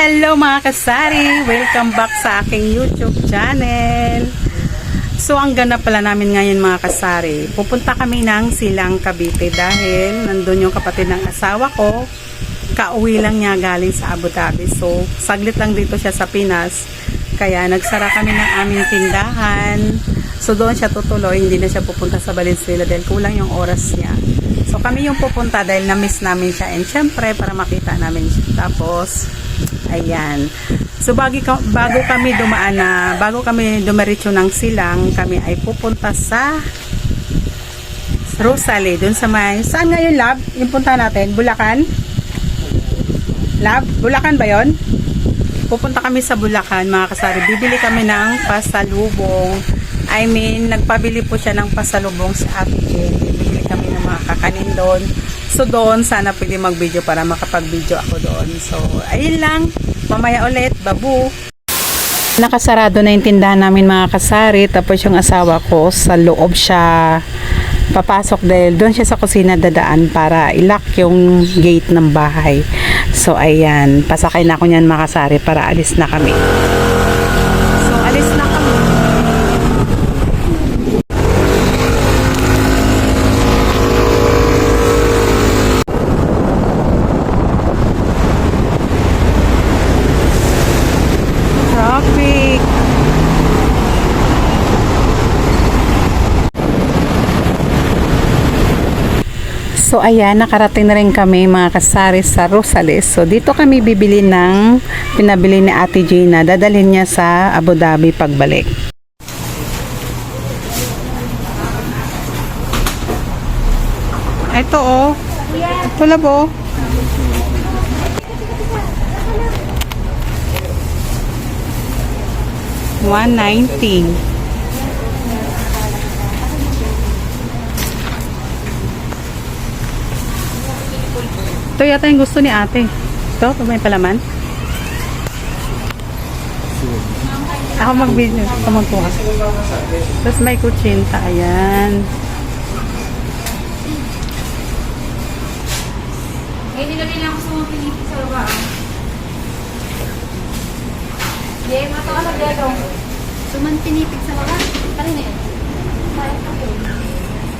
Hello mga kasari! Welcome back sa aking YouTube channel. So ang ganap pala namin ngayon mga kasari, pupunta kami ng Silang Cavite dahil nandun yung kapatid ng asawa ko. Kauwi lang niya galing sa Abu Dhabi. So saglit lang dito siya sa Pinas. Kaya nagsara kami ng aming tindahan. So doon siya tutuloy, hindi na siya pupunta sa Valenzuela dahil kulang yung oras niya. So kami yung pupunta dahil na-miss namin siya. And syempre para makita namin siya. Tapos ayan. So bago kami dumiretso ng Silang, kami ay pupunta sa Rosale, dun sa may, saan ngayon Lab? Yung punta natin, Bulacan? Lab, Bulacan ba yon? Pupunta kami sa Bulacan mga kasari. Bibili kami ng pasalubong. I mean, nagpabili po siya ng pasalubong sa Ate Jane. Bibili kami ng mga kakanin doon. So doon, sana pwede mag-video para makapag-video ako doon. So, ayun lang. Mamaya ulit. Babu! Nakasarado na yung tindahan namin mga kasari. Tapos yung asawa ko, sa loob siya papasok dahil doon siya sa kusina dadaan para ilock yung gate ng bahay. So, ayan. Pasakay na ako niyan mga kasari para alis na kami. So, alis na kami. Traffic. So ayan, nakarating na rin kami mga kasari sa Rosales. So dito kami bibili ng pinabili ni Ate Gina. Dadalhin niya sa Abu Dhabi pagbalik. Ito oh. Ito labo. $190. Ito yata yung gusto ni ate. Ito, pag may palaman. Ako mag-video. Ako magkuha. Tapos may kutsinta. Ayan. Eh, nilagay lang ako sa mga pinipig sa baba. Hindi, mato ka mag-delo. Suman pinipig sa baba. Parin na yun.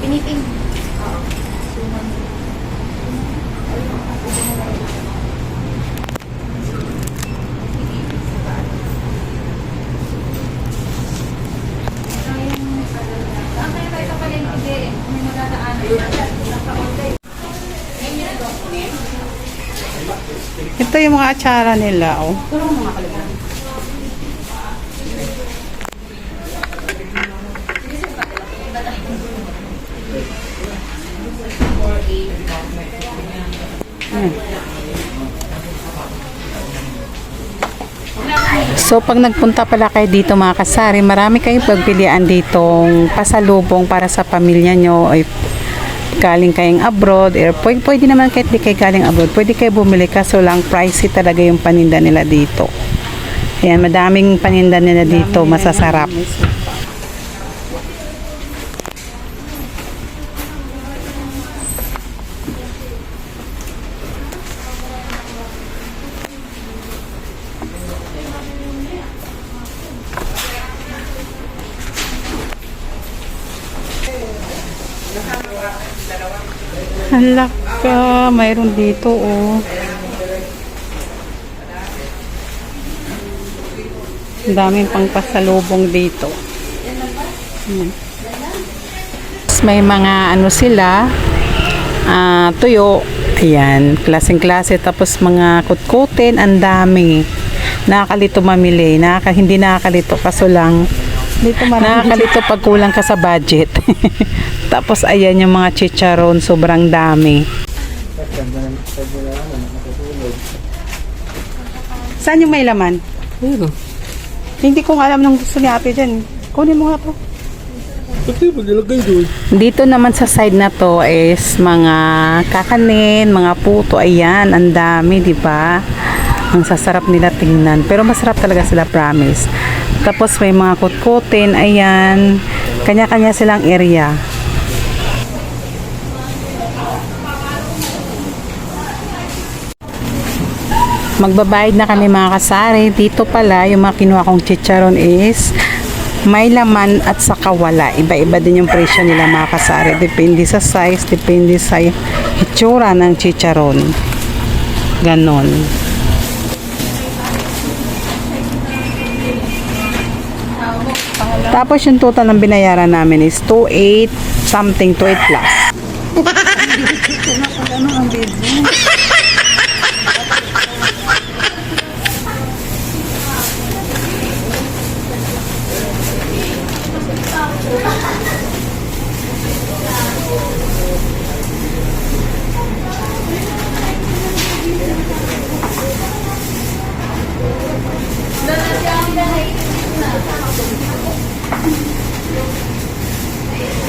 Pinipig. Oo. Suman. Ito yung mga atsara nila, oh. So pag nagpunta pala kayo dito mga kasari, marami kayong pagpilian ditong pasalubong para sa pamilya nyo. Ay galing kayong abroad, pwede naman kahit di kayo galing abroad, pwede kayo bumili, kaso lang pricey talaga yung paninda nila dito. Ayan, madaming paninda nila dito, masasarap. Halak ka, mayroon dito oh. Ang daming pang pasalubong dito. May mga ano sila, tuyo. Ayan, klaseng-klase. Tapos mga kutkutin, ang dami. Nakakalito mamili. Hindi nakakalito, kaso lang nakakalito pag kulang ka sa budget. Tapos ayan yung mga chicharon, sobrang dami. Saan yung may laman? Hindi ko alam ng gusto ni ate dyan. Kunin mo nga to. Dito naman sa side na to is mga kakanin, mga puto. Ayan, ang dami, di ba? Ang sasarap nila tingnan. Pero masarap talaga sila, promise. Tapos may mga kutkutin. Ayan. Kanya-kanya silang area. Magbabayad na kami mga kasari. Dito pala, yung mga kinuha kong chicharon is may laman at saka wala. Iba-iba din yung presyo nila mga kasari. Depende sa size, depende sa itsura ng chicharon. Ganon. Tapos yung total ng binayaran namin is 2.8 something, 2.8 plus.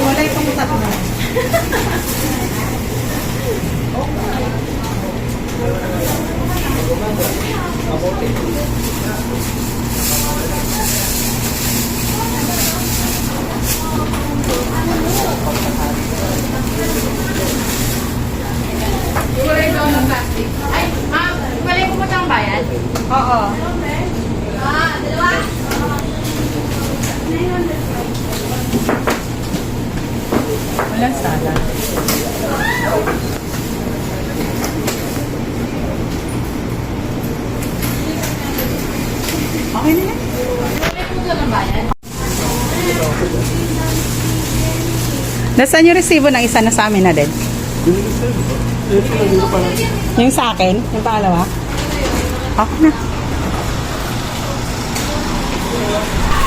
Wala itong tatlo. Iwalay daw ng plastic. Ay, ma'am, iwalay po ang bayad? Oo. Dalawa? Wala sala. Okay na yan. Iwalay po ng bayad? Nasaan yung resibo ng isa na sa amin na din? Yung sa akin? Yung pangalawa? Okay na.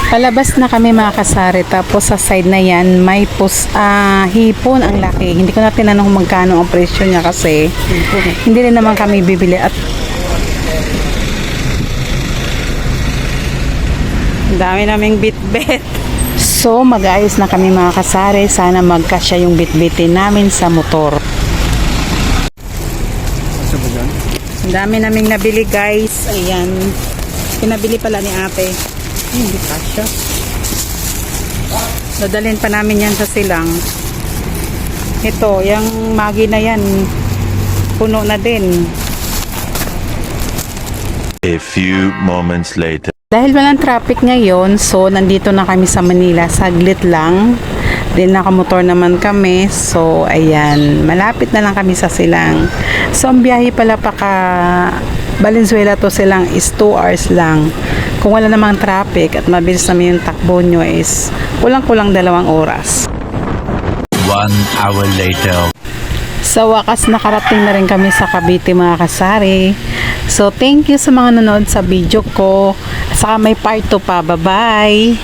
Palabas na kami mga kasari. Tapos sa side na yan, may hipon ang laki. Hindi ko na tinanong kung magkano ang presyo niya kasi hindi rin naman kami bibili. At ang dami naming bit-bit. So, mag-ayos na kami mga kasari. Sana magkasya yung bit-bitin namin sa motor. Ang dami naming nabili guys. Ayan. Pinabili pala ni ate. Ay, hindi kasya. Dadalhin pa namin yan sa silang. Ito, yung magi na yan. Puno na din. A few moments later. Dahil walang traffic ngayon, so nandito na kami sa Manila. Saglit lang. Then nakamotor naman kami. So, ayan. Malapit na lang kami sa silang. So, ang biyahe pala Valenzuela to silang is 2 hours lang. Kung wala namang traffic at mabilis naman yung takbo nyo is kulang-kulang 2 oras. 1 hour later. Sa wakas nakarating na rin kami sa Cavite mga kasari. So thank you sa mga nanood sa video ko. Saka may part 2 pa. Bye bye!